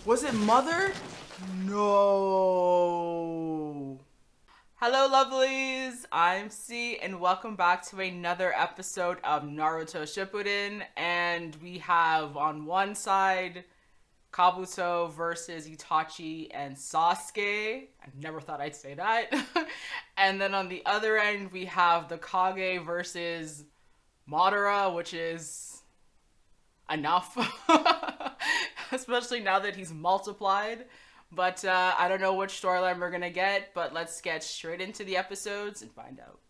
Was it mother? No. Hello, lovelies. I'm C, and welcome back to another episode of Naruto Shippuden. And we have on one side Kabuto versus Itachi and Sasuke. I never thought I'd say that. And then on the other end, we have the Kage versus Madara, which is enough. Especially now that he's multiplied. But I don't know which storyline we're gonna get, but let's get straight into the episodes and find out.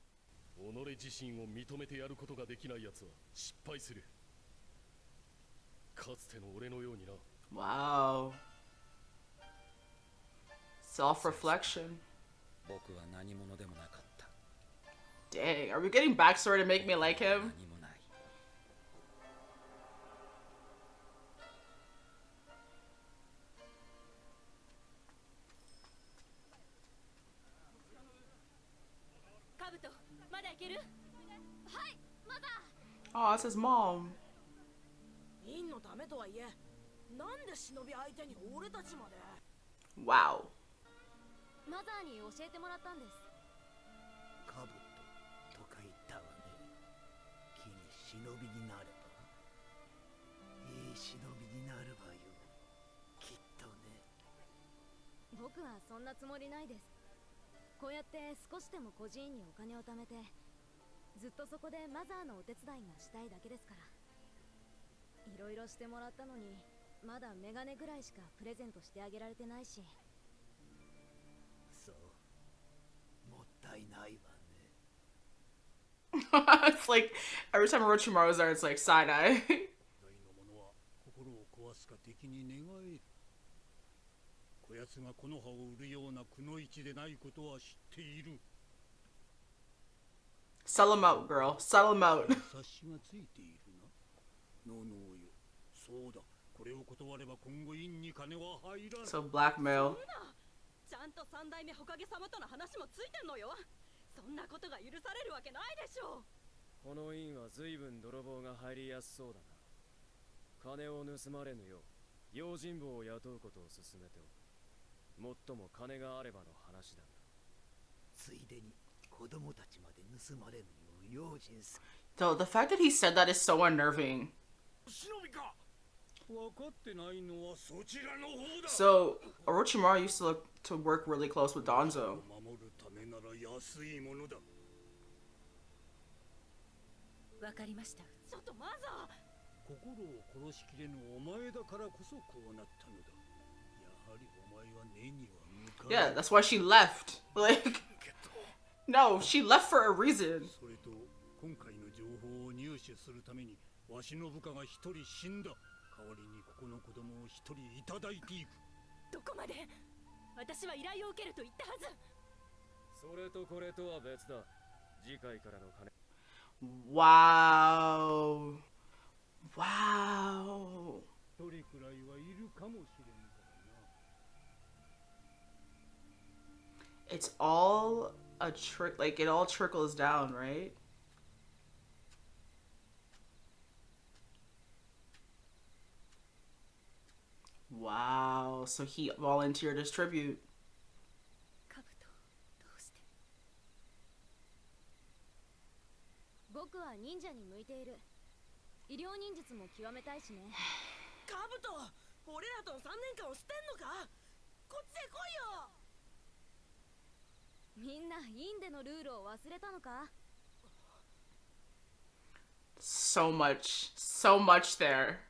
Wow. Self-reflection. Dang, are we getting backstory to make me like him? Oh, that's his mom. Wow. It's like every time Orochimaru's there, it's like side eye. Sell him out, girl. Sell him out. So blackmail. Though the fact that he said that is so unnerving. So Orochimaru used to work really close with Danzo. Yeah, that's why she left. Like, no, she left for a reason. Wow. Wow. It's all a trick, like it all trickles down, right? Wow, so he volunteered as tribute. So much there.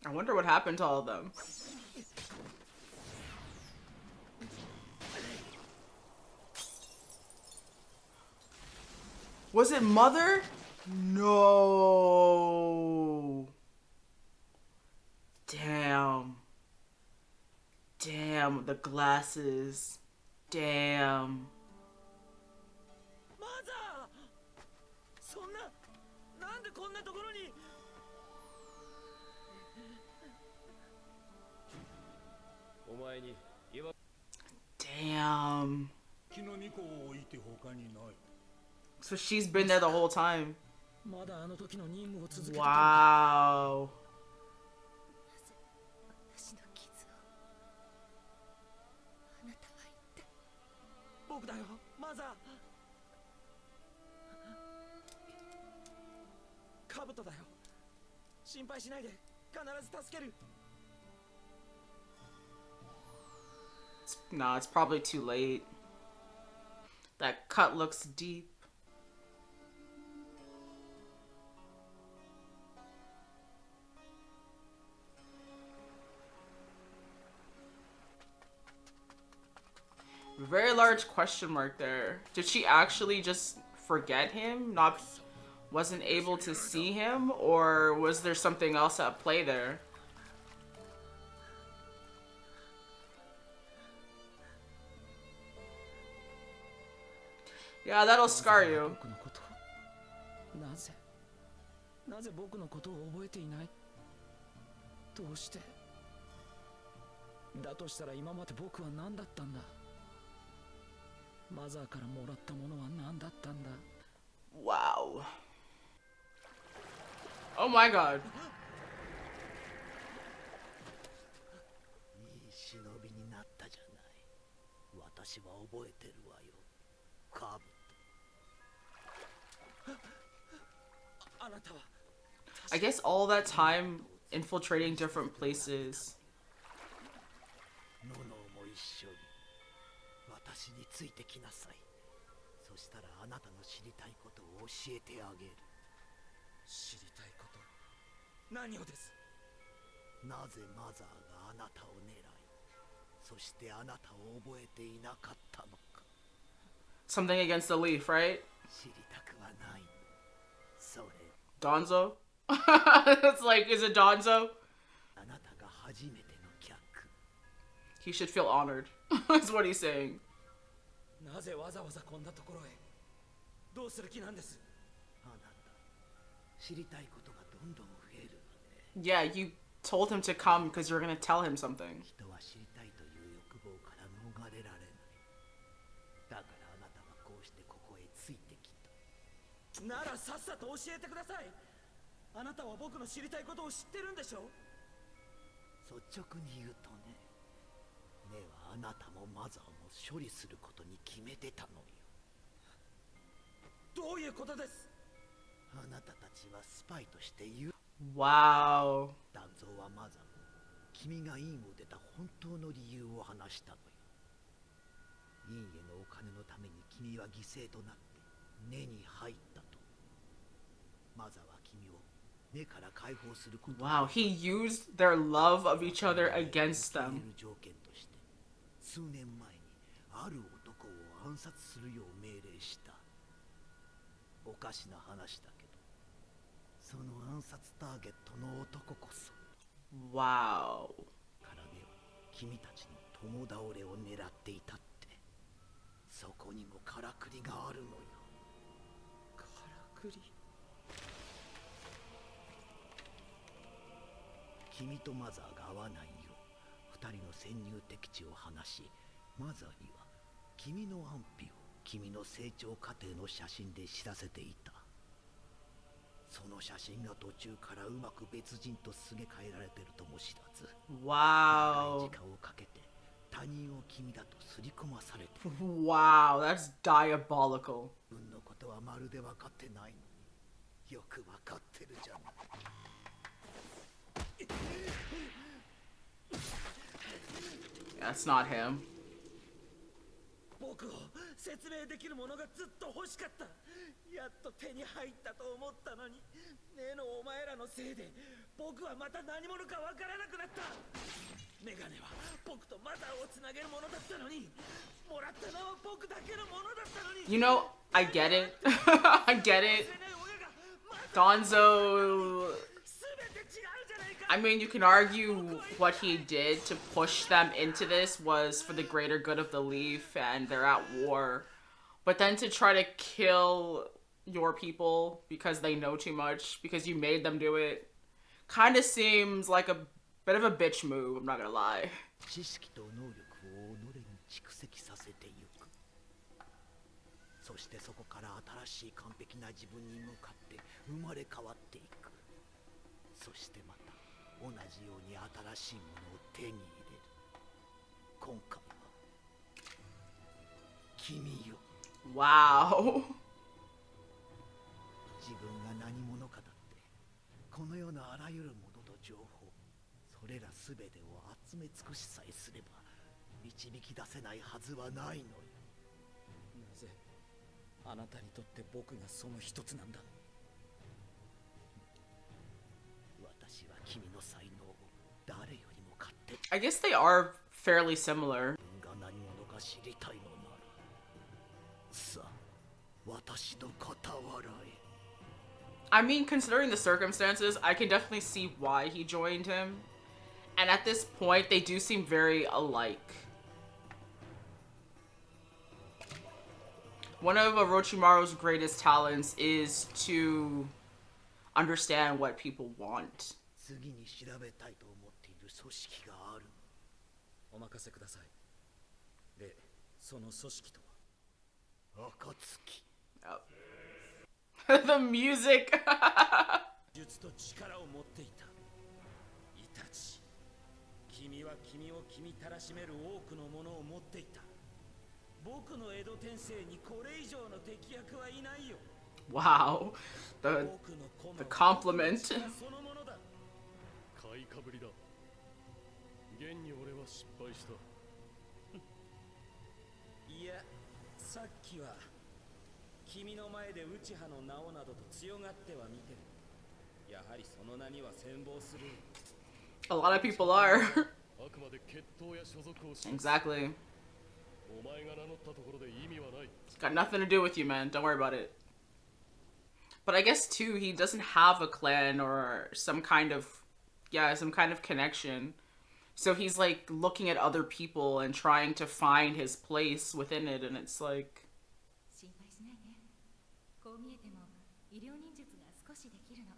I wonder what happened to all of them. Was it mother? No. Damn. Damn, the glasses. Damn. Damn. So she's been there the whole time. Wow. 私の傷をあなたは言って。僕だよ、マザー。カブトだよ。心配しないで、必ず助ける。 Nah, it's probably too late. That cut looks deep. Very large question mark there. Did she actually just forget him? Wasn't able to see him? Or was there something else at play there? Yeah, that'll scar you. なぜ僕のことを覚えていない？どうして？だとしたら今まで僕は何だったんだ？マザーからもらったものは何だったんだ？ Wow. Oh my god. いい忍びになったじゃない。私は覚えてるわよ。カブト。あなたは I guess all that time infiltrating different places. ノノも一緒に私についてきなさい。そしたらあなたの知りたいことを教えてあげる。知りたいこと？何をです？なぜマザーがあなたを狙い、そしてあなたを覚えていなかったのか。 Something against the leaf, right? 知りたくはない。それ Donzo? It's like, is it Donzo? あなたが初めての客。 He should feel honored. That's what he's saying. なぜわざわざこんなところへ？どうする気なんです？あなた、知りたいことがどんどん増えるわね。 Yeah, you told him to come because you're gonna tell him something. 人は知りたいという欲望から逃れられない。だからあなたはこうしてここへついてきた。ならさっさと教えてください。あなたは僕の知りたいことを知ってるんでしょ？率直に言うとね、根はあなたもマザーも処理することに決めてたのよ。どういうことです？あなたたちはスパイとして言う。 Wow. 団蔵はマザーも君が院を出た本当の理由を話したのよ。院へのお金のために君は犠牲となって根に入ったと。マザーは君を根から解放すること。 Wow, he used their love of each other against them. 条件として数年前にある男を暗殺するよう命令した。おかしな話だけど、その暗殺ターゲットの男こそ Wow. からね、君たちの共倒れを狙っていたって。そこにもからくりがあるのよ。からくり？君とマザーが会わないよう二人の潜入敵地を話し、マザーには君の安否を君の成長過程の写真で知らせていた。その写真が途中からうまく別人とすげ替えられてるとも知らず、 Wow. 時間をかけて他人を君だと刷り込まされて。 Wow, that's diabolical. 自分のことはまるで分かってないのによく分かってるじゃない。 That's not him. 僕を説明できるものがずっと欲しかった。やっと手に入ったと思ったのに、ねのお前らのせいで僕はまた何者かわからなくなった。メガネは僕とマザーをつなげるものだったのに、もらったのは僕だけのものだったのに。 You know, I get it. I get it. Donzo. I mean, you can argue what he did to push them into this was for the greater good of the Leaf and they're at war. But then to try to kill your people because they know too much, because you made them do it, kind of seems like a bit of a bitch move, I'm not gonna lie. 知識と能力を己に蓄積させてゆく。そそしてそこから新しい完璧な自分に向かって生まれ変わっていく。そしてまた同じように新しいものを手に入れる。今回は君よ。Wow. 自分が何者かだってこの世のあらゆるものと情報、それら全てを集め尽くしさえすれば導き出せないはずはないのよ。なぜあなたにとって僕がその一つなんだ。私は君の才能を誰よりも勝手に。 I guess they are fairly similar. 自分が何者か知りたいのならさあ私の傍らへ。I mean, considering the circumstances, I can definitely see why he joined him. And at this point, they do seem very alike. One of Orochimaru's greatest talents is to understand what people want. 次に調べたいと思っている組織がある。お任せください。で、その組織とは。暁。Oh. The music. 術と力を持っていた。イタチ。君は君を君たらしめる多くのものを持っていた。僕の江戸天聖にこれ以上の敵役はいないよ。Wow. The compliment. そのものだ。買いかぶりだ。現に俺は失敗した。いや、さっきは君の前で内派の名をなどと強がっては見てる。やはりその名には羨望する。A lot of people are. あくまで血統や所属をし。 Exactly. お前が名乗ったところで意味はない。 It's got nothing to do with you, man. Don't worry about it. But I guess too, he doesn't have a clan or some kind of connection. So he's like looking at other people and trying to find his place within it, and it's like. 心配しないで。こう見えても医療忍術が少しできるの。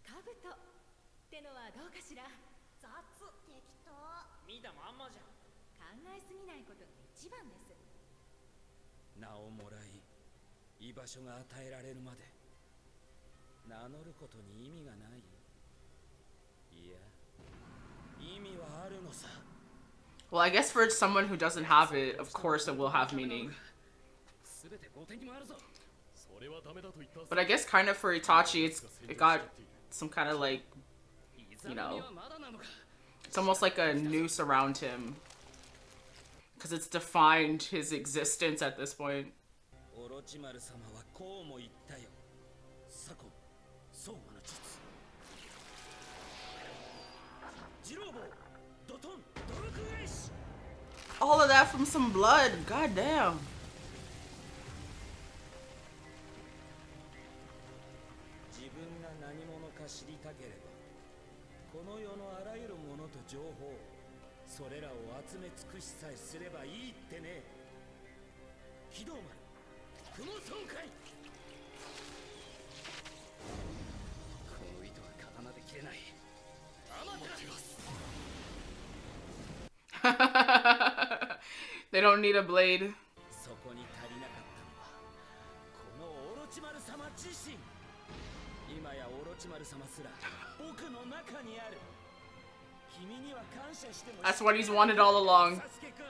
カブトってのはどうかしら。雑適当。見たまんまじゃん。考えすぎないことが一番です。名をもらい、居場所が与えられるまで名乗ることに意味がない。いや、意味はあるのさ。 Well, I guess for someone who doesn't have it, of course it will have meaning. すべて5点にもあるぞ。それはダメだと言った。 But I guess kind of for Itachi, it got some kind of like, you know, it's almost like a noose around him. Because it's defined his existence at this point. オロチマル様はこうも言ったよ。左近、相馬の術。ジローボ、ドトン、ドルク返し。 All of that from some blood. God damn. 自分が何者か知りたければ、この世のあらゆるものと情報、それらを集め尽くしさえすればいいってね。機動丸、雲損壊。この糸は刀で切れない。アマテラス。They don't need a blade. そこに足りなかったのはこのオロチマル様自身。今やオロチマル様すら僕の中にある。君には感謝しても。 That's what he's wanted all along. サスケ君。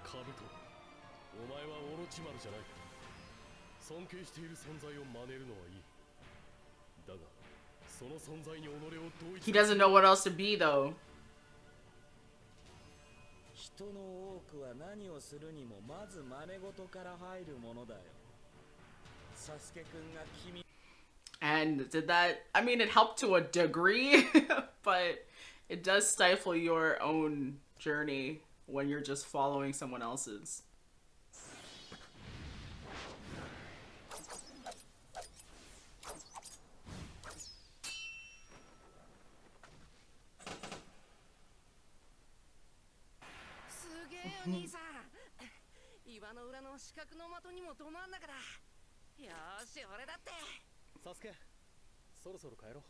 カブト、お前はオロチマルじゃない。尊敬している存在を真似るのはいい。だが、その存在に己を同一。 He doesn't know what else to be though. 人の多くは何をするにもまず真似事から入るものだよ。サスケ君が君。 And did that, I mean, it helped to a degree, but it does stifle your own journey when you're just following someone else's. すげえお兄さん。岩の裏の四角の的にもど真ん中だ。よーし、俺だって。サスケ、そろそろ帰ろう。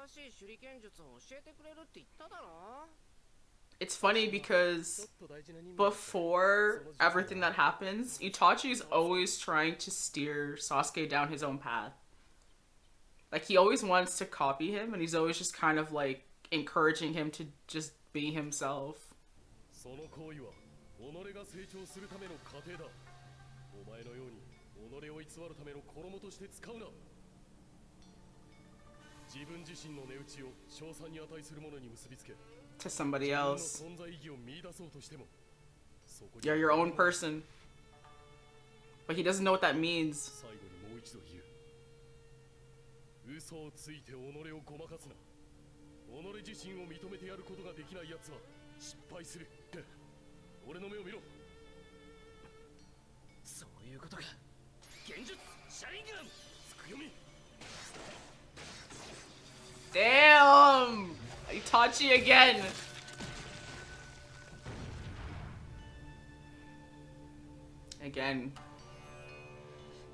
新しい手裏剣術を教えてくれるって言っただろ。It's funny because before everything that happens, Itachi's always trying to steer Sasuke down his own path. Like, he always wants to copy him, and he's always just kind of like encouraging him to just be himself. その行為は己が成長するための過程だ。お前のように己を偽るための衣として使うな。自分自身の値打ちを賞賛に値するものに結びつけ、 To somebody 自分の else. 存在意義を見出そうとしても、そこに You're your own person. But he doesn't know what that means. 最後にもう一度言う。嘘をついて己をごまかすな。己自身を認めてやることができない奴は失敗する。俺の目を見ろ。そういうことか。現術シャリンガンつく読み。 Damn! Itachi again! Again.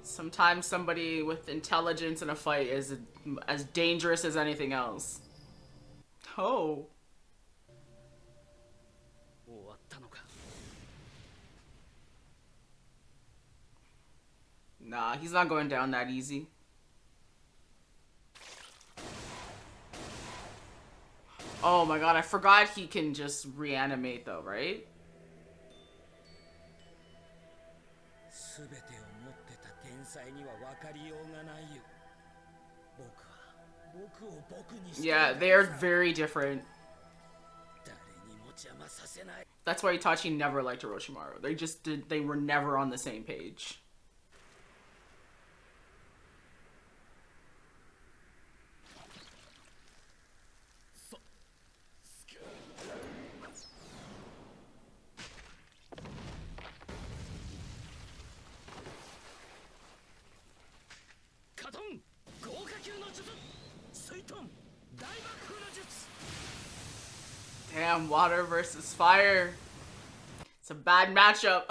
Sometimes somebody with intelligence in a fight is as dangerous as anything else. Oh. 終わったのか。 Nah, he's not going down that easy. Oh my god, I forgot he can just reanimate though, right? すべてを持ってた天才には分かりようがないよ。僕を僕にして。 Yeah, they are very different. 誰にも邪魔させない。 That's why Itachi never liked Orochimaru. They were never on the same page. Damn, water versus fire. It's a bad matchup.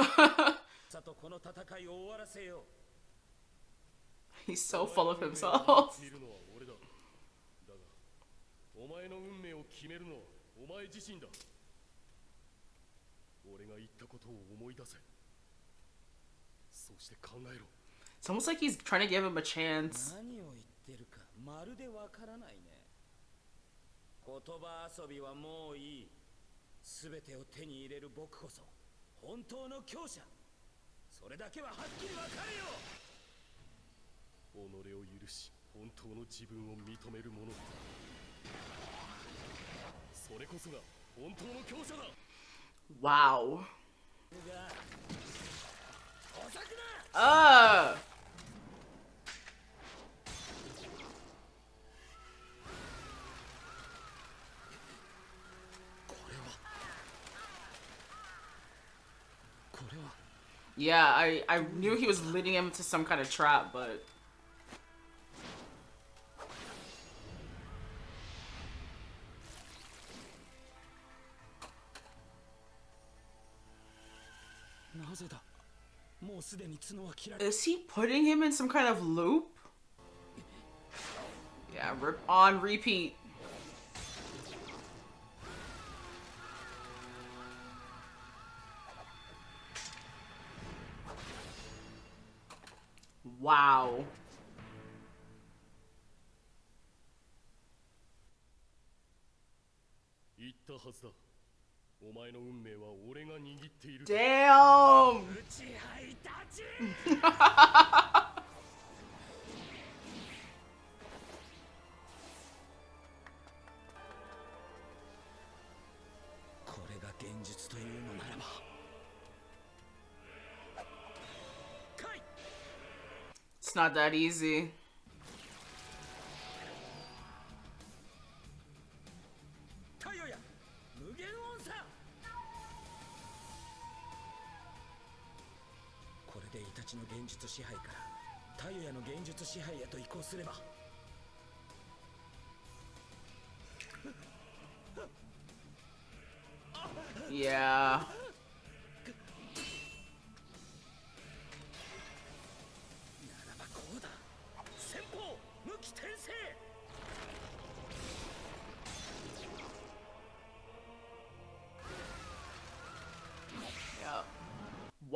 He's so full of himself. お前の運命を決めるのはお前自身だ。俺が言ったことを思い出せ。そして考えろ。 It's almost like he's trying to give him a chance. 何を言ってるかまるでわからないね。言葉遊びはもういい。すべてを手に入れる僕こそ本当の強者。それだけははっきりわかるよ。己を許し本当の自分を認める者。それこそが本当の強者だ。 Wow. 遅くな。 Yeah, I knew he was leading him to some kind of trap, but... Is he putting him in some kind of loop? Yeah, on repeat. Wow. Damn! It's not that easy. Yeah.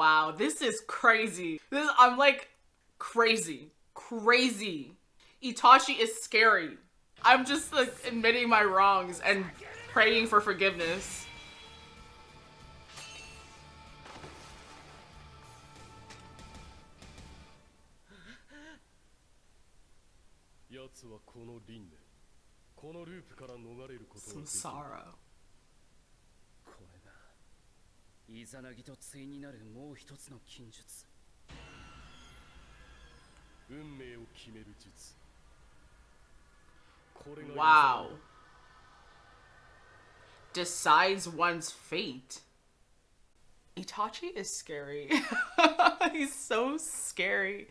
Wow, this is crazy. I'm like crazy. Itachi is scary. I'm just like admitting my wrongs and praying for forgiveness. 奴はこの輪廻、このループから逃れることができる。Samsara. これがイザナギと対になるもう一つの禁術。運命を決める術。これが Wow. Decides one's fate. Itachi is scary. He's so scary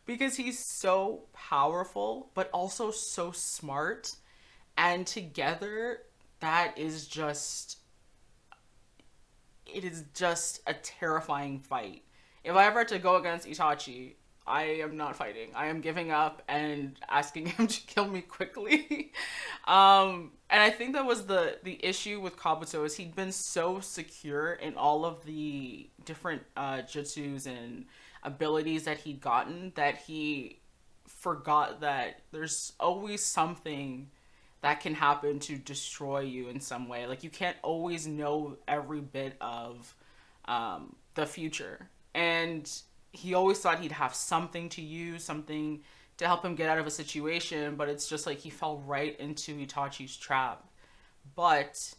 because he's so powerful, but also so smart. And together, it is just a terrifying fight. If I ever had to go against Itachi, I am not fighting. I am giving up and asking him to kill me quickly. And I think that was the issue with Kabuto, is he'd been so secure in all of the different jutsus and abilities that he'd gotten that he forgot that there's always something that can happen to destroy you in some way. Like, you can't always know every bit of the future. And he always thought he'd have something to use, something to help him get out of a situation, but it's just like he fell right into Itachi's trap. But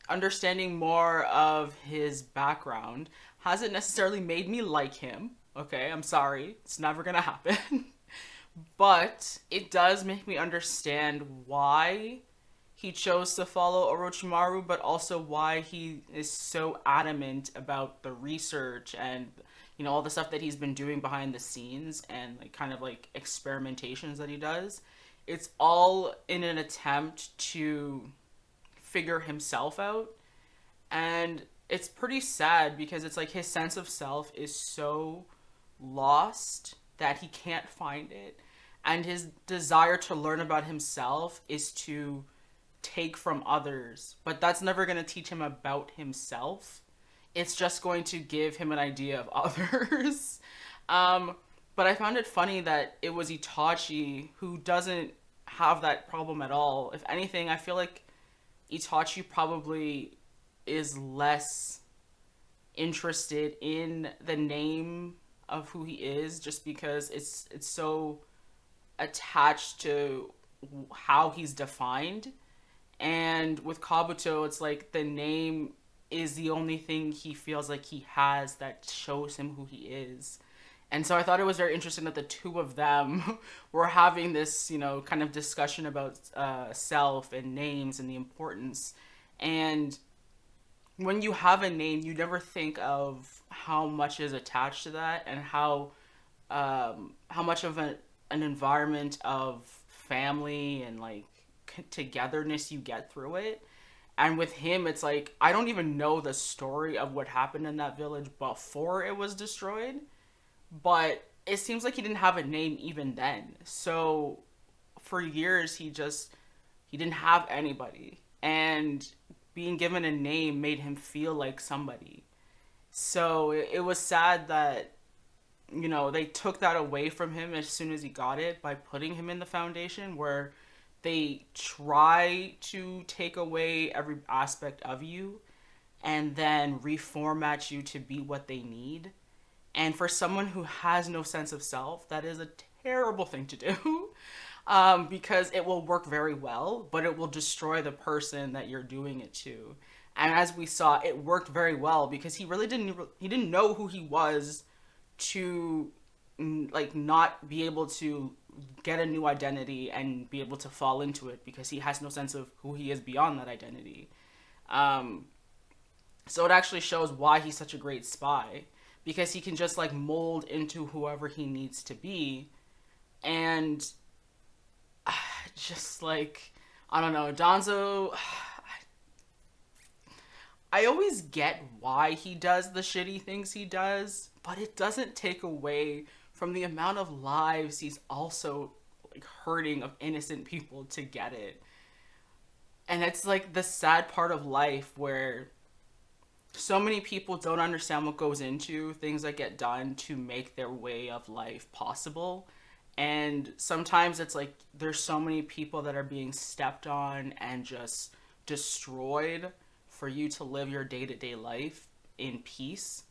understanding more of his background hasn't necessarily made me like him. Okay, I'm sorry. It's never gonna happen. But it does make me understand why he chose to follow Orochimaru, but also why he is so adamant about the research and, you know, all the stuff that he's been doing behind the scenes and like kind of like experimentations that he does. It's all in an attempt to figure himself out. And it's pretty sad because it's like his sense of self is so lost that he can't find it. And his desire to learn about himself is to take from others. But that's never going to teach him about himself. It's just going to give him an idea of others. But I found it funny that it was Itachi who doesn't have that problem at all. If anything, I feel like Itachi probably is less interested in the name of who he is, just because it's so attached to how he's defined. And with Kabuto, it's like the name is the only thing he feels like he has that shows him who he is. And so I thought it was very interesting that the two of them were having this, you know, kind of discussion about self and names and the importance. And when you have a name, you never think of how much is attached to that and how much of an environment of family and like togetherness you get through it. And with him, it's like, I don't even know the story of what happened in that village before it was destroyed, but it seems like he didn't have a name even then. So for years, he didn't have anybody, and being given a name made him feel like somebody. So it was sad that, you know, they took that away from him as soon as he got it by putting him in the Foundation, where they try to take away every aspect of you and then reformat you to be what they need. And for someone who has no sense of self, that is a terrible thing to do. Because it will work very well, but it will destroy the person that you're doing it to. And as we saw, it worked very well because he didn't know who he was to like not be able to get a new identity and be able to fall into it, because he has no sense of who he is beyond that identity. So it actually shows why he's such a great spy, because he can just like mold into whoever he needs to be. And just like, I don't know, Danzo, I always get why he does the shitty things he does, but it doesn't take away from the amount of lives he's also like hurting of innocent people to get it. And it's like the sad part of life where so many people don't understand what goes into things that get done to make their way of life possible. And sometimes it's like there's so many people that are being stepped on and just destroyed for you to live your day-to-day life in peace.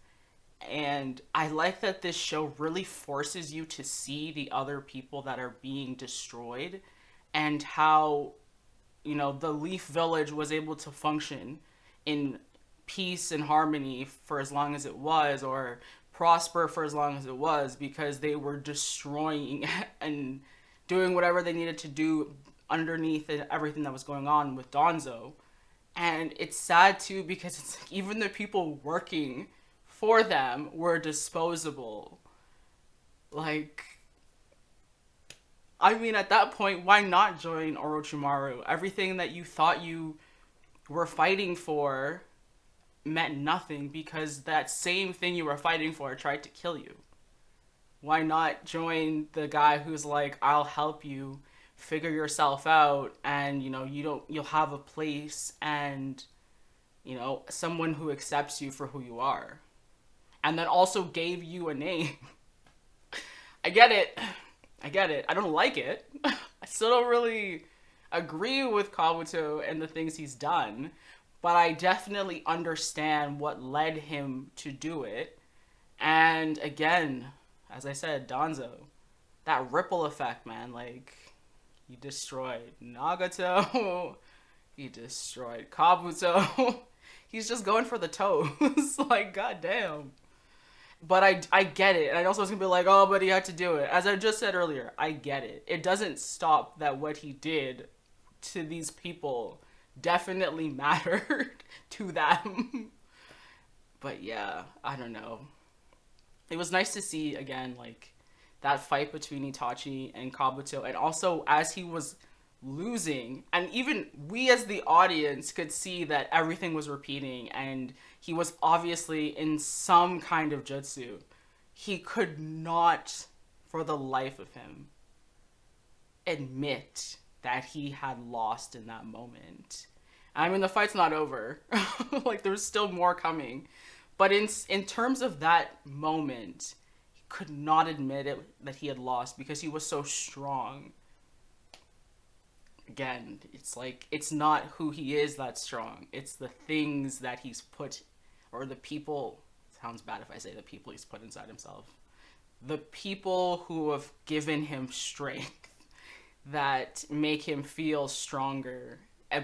And I like that this show really forces you to see the other people that are being destroyed and how, you know, the Leaf Village was able to function in peace and harmony for as long as it was, or prosper for as long as it was, because they were destroying and doing whatever they needed to do underneath everything that was going on with Donzo. And it's sad too because it's like even the people working for them were disposable. Like, I mean, at that point, why not join Orochimaru? Everything that you thought you were fighting for meant nothing because that same thing you were fighting for tried to kill you. Why not join the guy who's like, I'll help you figure yourself out, and you know, you'll have a place and, you know, someone who accepts you for who you are, and then also gave you a name. I get it. I don't like it. I still don't really agree with Kabuto and the things he's done, but I definitely understand what led him to do it. And again, as I said, Donzo, that ripple effect, man, like, he destroyed Nagato, he destroyed Kabuto, he's just going for the toes, like, goddamn. But I get it, and I also was gonna be like, oh, but he had to do it. As I just said earlier, I get it. It doesn't stop that what he did to these people definitely mattered to them. But yeah, I don't know. It was nice to see, again, like, that fight between Itachi and Kabuto, and also as he was losing, and even we as the audience could see that everything was repeating, and he was obviously in some kind of jutsu. He could not, for the life of him, admit that he had lost in that moment. I mean, the fight's not over. Like, there's still more coming. But in terms of that moment, he could not admit it, that he had lost, because he was so strong. Again, it's like, it's not who he is that's strong. It's the things that he's put, or the people, sounds bad if I say the people he's put inside himself. The people who have given him strength that make him feel stronger.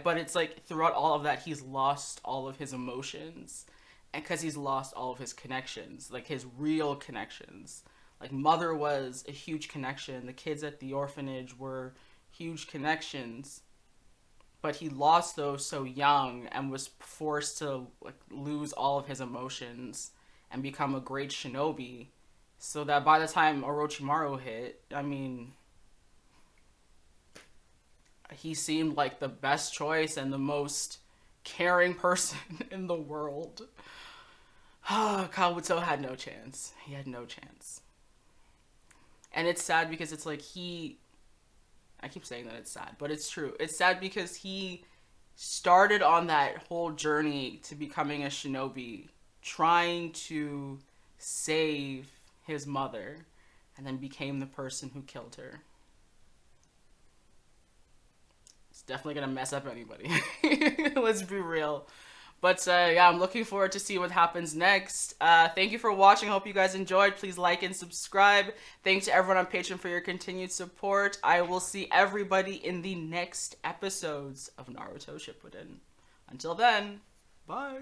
But it's like, throughout all of that, he's lost all of his emotions. And because he's lost all of his connections, like his real connections. Like, Mother was a huge connection. The kids at the orphanage were huge connections. But he lost those so young and was forced to, like, lose all of his emotions and become a great shinobi. So that by the time Orochimaru hit, I mean, he seemed like the best choice and the most caring person in the world. Kabuto had no chance. He had no chance. And it's sad because it's like I keep saying that it's sad, but it's true. It's sad because he started on that whole journey to becoming a shinobi, trying to save his mother, and then became the person who killed her. It's definitely gonna mess up anybody. Let's be real. But yeah, I'm looking forward to see what happens next. Thank you for watching. Hope you guys enjoyed. Please like and subscribe. Thanks to everyone on Patreon for your continued support. I will see everybody in the next episodes of Naruto Shippuden. Until then, bye.